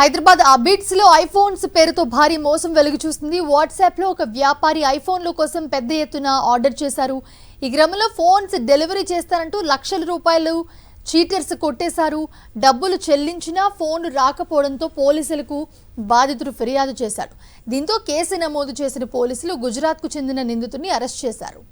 హైదరాబాద్ అబిడ్స్ లో ఐఫోన్స్ పేరుతో భారీ మోసం వెలుగు చూస్తుంది. వాట్సాప్ లో ఒక వ్యాపారి ఐఫోన్ల కోసం పెద్ద ఎత్తున ఆర్డర్ చేశారు. ఈ క్రమంలో ఫోన్స్ డెలివరీ చేస్తారంటూ లక్షల రూపాయలు చీటర్స్ కొట్టేశారు. డబ్బులు చెల్లించినా ఫోన్ రాకపోవడంతో పోలీసులకు బాధితుడు ఫిర్యాదు చేశాడు. దీంతో కేసు నమోదు చేసిన పోలీసులు గుజరాత్ కు చెందిన నిందితుడిని అరెస్ట్ చేశారు.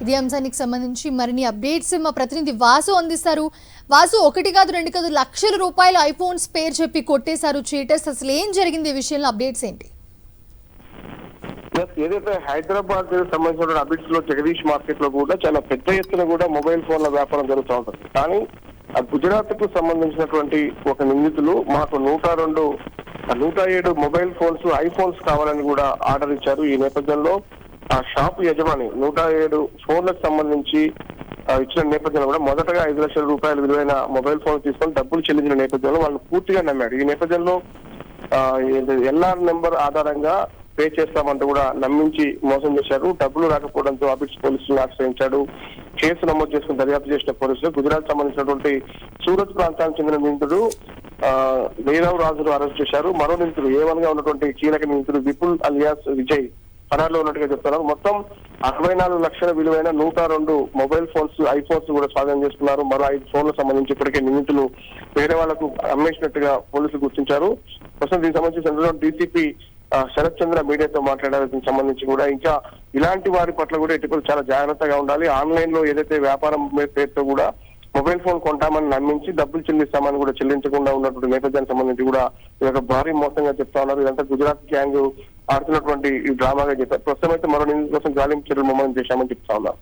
ఇదే అంశానికి సంబంధించి మరిన్ని అప్డేట్స్ మా ప్రతినిధి వాసు అందిస్తారు. వాసు, ఒకటి కాదు రెండు కాదు లక్షల రూపాయలు ఐఫోన్స్ పేరు చెప్పి కొట్టేశారు చీటర్స్. అసలు ఏం జరిగింది? ఈ విషయంలో అప్డేట్స్ ఏంటి? ఏదైతే హైదరాబాద్ సంబంధించిన అబిడ్స్ లో జగదీష్ మార్కెట్ లో కూడా చాలా పెద్ద ఎత్తున కూడా మొబైల్ ఫోన్ల వ్యాపారం జరుగుతూ ఉంటుంది. కానీ ఆ గుజరాత్ కు సంబంధించినటువంటి ఒక నిందితులు మాకు 107 మొబైల్ ఫోన్స్ ఐఫోన్స్ కావాలని కూడా ఆర్డర్ ఇచ్చారు. ఈ నేపథ్యంలో ఆ షాప్ యజమాని 107 ఫోన్లకు సంబంధించి ఇచ్చిన నేపథ్యంలో కూడా మొదటగా 5 లక్షల రూపాయల విలువైన మొబైల్ ఫోన్ తీసుకొని డబ్బులు చెల్లించిన నేపథ్యంలో వాళ్ళు పూర్తిగా నమ్మాడు. ఈ నేపథ్యంలో ఎల్ఆర్ నెంబర్ ఆధారంగా పే చేస్తామంటూ కూడా నమ్మించి మోసం చేశారు. డబ్బులు రాకపోవడంతో అబిడ్స్ పోలీసులను ఆశ్రయించాడు. కేసు నమోదు చేసుకుని దర్యాప్తు చేసిన పోలీసులు గుజరాత్ సంబంధించినటువంటి సూరత్ ప్రాంతానికి చెందిన నిందితుడు నీరవ్ రాజును అరెస్ట్ చేశారు. మరో నిందితుడు A1 గా ఉన్నటువంటి కీలక నిందితుడు విపుల్ అలియాస్ విజయ్ పరాలో ఉన్నట్టుగా చెప్తున్నారు. మొత్తం 64 లక్షల విలువైన 102 మొబైల్ ఫోన్స్ ఐఫోన్స్ కూడా స్వాధీనం చేసుకున్నారు. మరో 5 ఫోన్లకు సంబంధించి ఇప్పటికే నిందితులు వేరే వాళ్లకు అమ్మేసినట్టుగా పోలీసులు గుర్తించారు. ప్రస్తుతం దీనికి సంబంధించి డీసీపీ శరత్ చంద్ర మీడియాతో మాట్లాడడానికి సంబంధించి కూడా ఇంకా ఇలాంటి వారి పట్ల కూడా ఎటువంటి చాలా జాగ్రత్తగా ఉండాలి. ఆన్లైన్ లో ఏదైతే వ్యాపారం పేరుతో కూడా మొబైల్ ఫోన్ కొంటామని నమ్మించి డబ్బులు చెల్లిస్తామని కూడా చెల్లించకుండా ఉన్నటువంటి నేపథ్యానికి సంబంధించి కూడా ఇది భారీ మోసంగా చెప్తా ఉన్నారు. ఇదంతా గుజరాత్ గ్యాంగ్ ఆడుతున్నటువంటి ఈ డ్రామాగా చెప్పారు. ప్రస్తుతం అయితే మరో నిందితుల కోసం గాలింపు చర్యలు ముమ్మరం చేశామని చెప్తా ఉన్నారు.